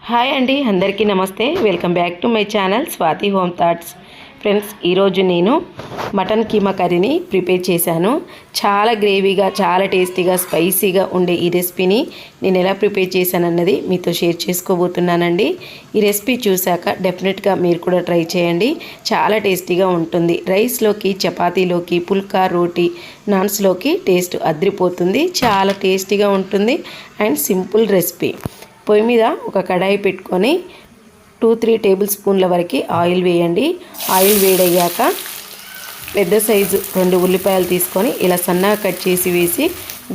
Hi అండి, అందరికీ నమస్తే. Welcome back to my channel Swathi home thoughts. Friends, ఈరోజు నేను మటన్ కీమా కర్రీని ప్రిపేర్ చేశాను. చాలా గ్రేవీగా, చాలా టేస్టీగా, స్పైసీగా ఉండే ఈ రెసిపీని నేను ఎలా ప్రిపేర్ చేశానన్నది మీతో షేర్ చేసుకోబోతున్నానండి. ఈ రెసిపీ చూశాక డెఫినెట్గా మీరు కూడా ట్రై చేయండి. చాలా టేస్టీగా ఉంటుంది. రైస్లోకి, చపాతీలోకి, పుల్కా, రోటీ, నాన్స్లోకి టేస్ట్ అద్రిపోతుంది. చాలా టేస్టీగా ఉంటుంది అండ్ సింపుల్ రెసిపీ. పొయ్యి మీద ఒక కడాయి పెట్టుకొని 2-3 టేబుల్ స్పూన్ల వరకు ఆయిల్ వేయండి. ఆయిల్ వేడయ్యాక పెద్ద సైజు 2 ఉల్లిపాయలు తీసుకొని ఇలా సన్నగా కట్ చేసి వేసి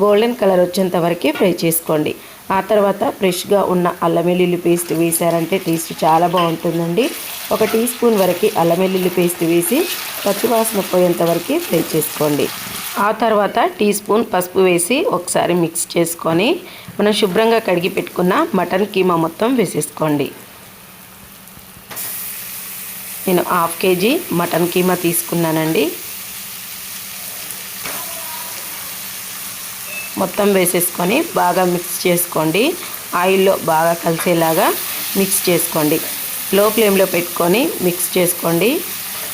గోల్డెన్ కలర్ వచ్చేంత వరకు ఫ్రై చేసుకోండి. ఆ తర్వాత ఫ్రెష్గా ఉన్న అల్లం వెల్లుల్లి పేస్ట్ వేసారంటే టేస్ట్ చాలా బాగుంటుందండి. 1 టీ స్పూన్ వరకు అల్లం వెల్లుల్లి పేస్ట్ వేసి పచ్చివాసన పోయేంత వరకు ఫ్రై చేసుకోండి. ఆ తర్వాత టీ స్పూన్ పసుపు వేసి ఒకసారి మిక్స్ చేసుకొని మనం శుభ్రంగా కడిగి పెట్టుకున్న మటన్ కీమా మొత్తం వేసేసుకోండి. నేను 1/2 కేజీ మటన్ కీమా తీసుకున్నానండి. మొత్తం వేసేసుకొని బాగా మిక్స్ చేసుకోండి. ఆయిల్లో బాగా కలిసేలాగా మిక్స్ చేసుకోండి. లో ఫ్లేమ్లో పెట్టుకొని మిక్స్ చేసుకోండి.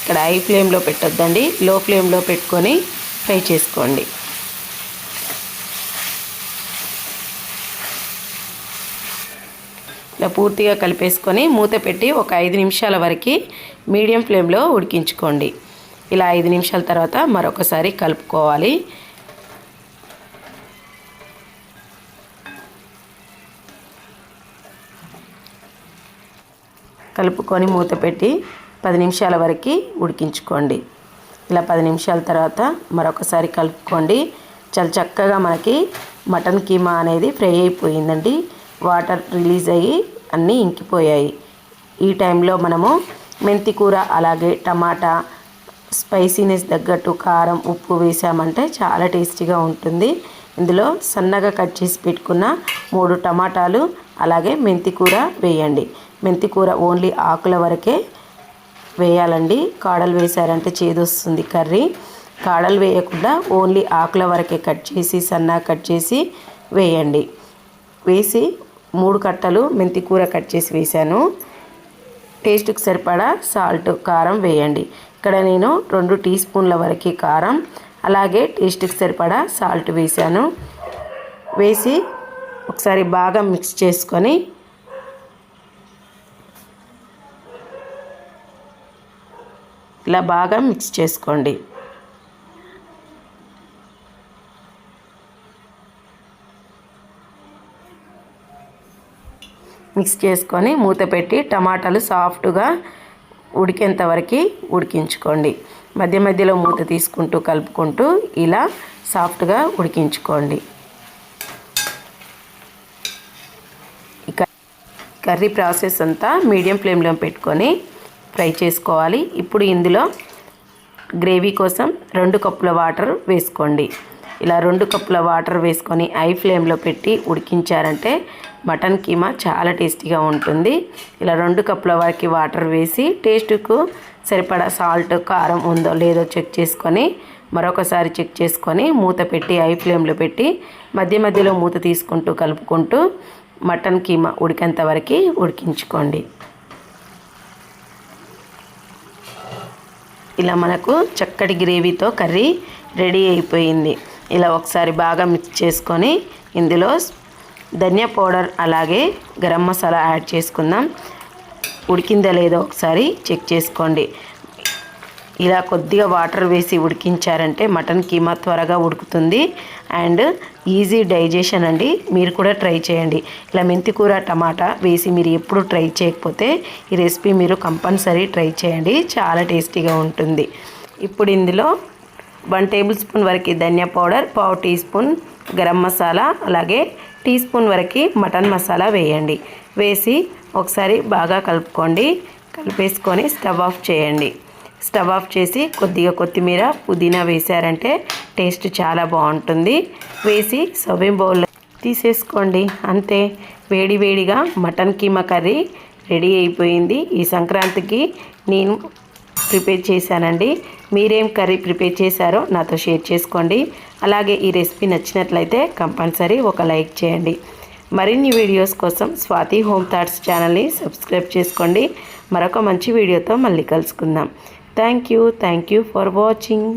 ఇక్కడ హై ఫ్లేమ్లో పెట్టొద్దండి, లో ఫ్లేమ్లో పెట్టుకొని ఫ్రై చేసుకోండి. ఇలా పూర్తిగా కలిపేసుకొని మూత పెట్టి ఒక 5 నిమిషాల వరకు మీడియం ఫ్లేమ్లో ఉడికించుకోండి. ఇలా 5 నిమిషాల తర్వాత మరొకసారి కలుపుకోవాలి. కలుపుకొని మూత పెట్టి 10 నిమిషాల వరకు ఉడికించుకోండి. ఇలా 10 నిమిషాల తర్వాత మరొకసారి కలుపుకోండి. చాలా చక్కగా మనకి మటన్ కీమా అనేది ఫ్రై అయిపోయిందండి. వాటర్ రిలీజ్ అయ్యి అన్నీ ఇంకిపోయాయి. ఈ టైంలో మనము మెంతి కూర అలాగే టమాటా స్పైసీనెస్ తగ్గట్టు కారం, ఉప్పు వేసామంటే చాలా టేస్టీగా ఉంటుంది. ఇందులో సన్నగా కట్ చేసి పెట్టుకున్న 3 టమాటాలు అలాగే మెంతి కూర వేయండి. మెంతి కూర ఓన్లీ ఆకుల వరకే వేయాలండి. కాడలు వేసారంటే చేదొస్తుంది కర్రీ. కాడలు వేయకుండా ఓన్లీ ఆకుల వరకే కట్ చేసి సన్నగా కట్ చేసి వేయండి. వేసి 3 కట్టలు మెంతి కూర కట్ చేసి వేసాను. టేస్ట్కి సరిపడా సాల్ట్, కారం వేయండి. ఇక్కడ నేను 2 టీ స్పూన్ల వరకు కారం అలాగే టేస్ట్కి సరిపడా సాల్ట్ వేసాను. వేసి ఒకసారి బాగా మిక్స్ చేసుకొని ఇలా బాగా మిక్స్ చేసుకోండి. మిక్స్ చేసుకొని మూత పెట్టి టమాటాలు సాఫ్ట్గా ఉడికేంత వరకు ఉడికించుకోండి. మధ్య మధ్యలో మూత తీసుకుంటూ కలుపుకుంటూ ఇలా సాఫ్ట్గా ఉడికించుకోండి. ఇక కర్రీ ప్రాసెస్ అంతా మీడియం ఫ్లేమ్లో పెట్టుకొని ఫ్రై చేసుకోవాలి. ఇప్పుడు ఇందులో గ్రేవీ కోసం 2 కప్పుల వాటర్ వేసుకోండి. ఇలా 2 కప్పుల వాటర్ వేసుకొని హై ఫ్లేమ్లో పెట్టి ఉడికించారంటే మటన్ కీమా చాలా టేస్టీగా ఉంటుంది. ఇలా 2 కప్పుల వరకు వాటర్ వేసి టేస్ట్కు సరిపడా సాల్ట్, కారం ఉందో లేదో చెక్ చేసుకొని మరొకసారి చెక్ చేసుకొని మూత పెట్టి హై ఫ్లేమ్లో పెట్టి మధ్య మధ్యలో మూత తీసుకుంటూ కలుపుకుంటూ మటన్ కీమా ఉడికేంత వరకు ఉడికించుకోండి. ఇలా మనకు చక్కటి గ్రేవీతో కర్రీ రెడీ అయిపోయింది. ఇలా ఒకసారి బాగా మిక్స్ చేసుకొని ఇందులో ధనియా పౌడర్ అలాగే గరం మసాలా యాడ్ చేసుకుందాం. ఉడికిందా లేదో ఒకసారి చెక్ చేసుకోండి. ఇలా కొద్దిగా వాటర్ వేసి ఉడికించారంటే మటన్ కీమా త్వరగా ఉడుకుతుంది అండ్ ఈజీ డైజెషన్ అండి. మీరు కూడా ట్రై చేయండి. ఇలా మెంతి కూర, టమాటా వేసి మీరు ఎప్పుడు ట్రై చేయకపోతే ఈ రెసిపీ మీరు కంపల్సరీ ట్రై చేయండి. చాలా టేస్టీగా ఉంటుంది. ఇప్పుడు ఇందులో 1 టేబుల్ స్పూన్ వరకు dhania powder, 1/2 teaspoon garam masala అలాగే టీ స్పూన్ వరకు మటన్ మసాలా వేయండి. వేసి ఒకసారి బాగా కలుపుకోండి. కలిపేసుకొని స్టవ్ ఆఫ్ చేయండి. స్టవ్ ఆఫ్ చేసి కొద్దిగా కొత్తిమీర, పుదీనా వేసారంటే టేస్ట్ చాలా బాగుంటుంది. వేసి సర్వింగ్ బౌల్లో తీసేసుకోండి. అంతే, వేడి వేడిగా మటన్ కీమా కర్రీ రెడీ అయిపోయింది. ఈ సంక్రాంతికి నేను ప్రిపేర్ చేశానండి. మీరేం కర్రీ ప్రిపేర్ చేశారో నాతో షేర్ చేసుకోండి. అలాగే ఈ రెసిపీ నచ్చినట్లయితే కంపల్సరీ ఒక లైక్ చేయండి. మరిన్ని వీడియోస్ కోసం స్వాతి హోమ్ థాట్స్ ఛానల్ని సబ్స్క్రైబ్ చేసుకోండి. మరొక మంచి వీడియోతో మళ్ళీ కలుసుకుందాం. Thank you for watching.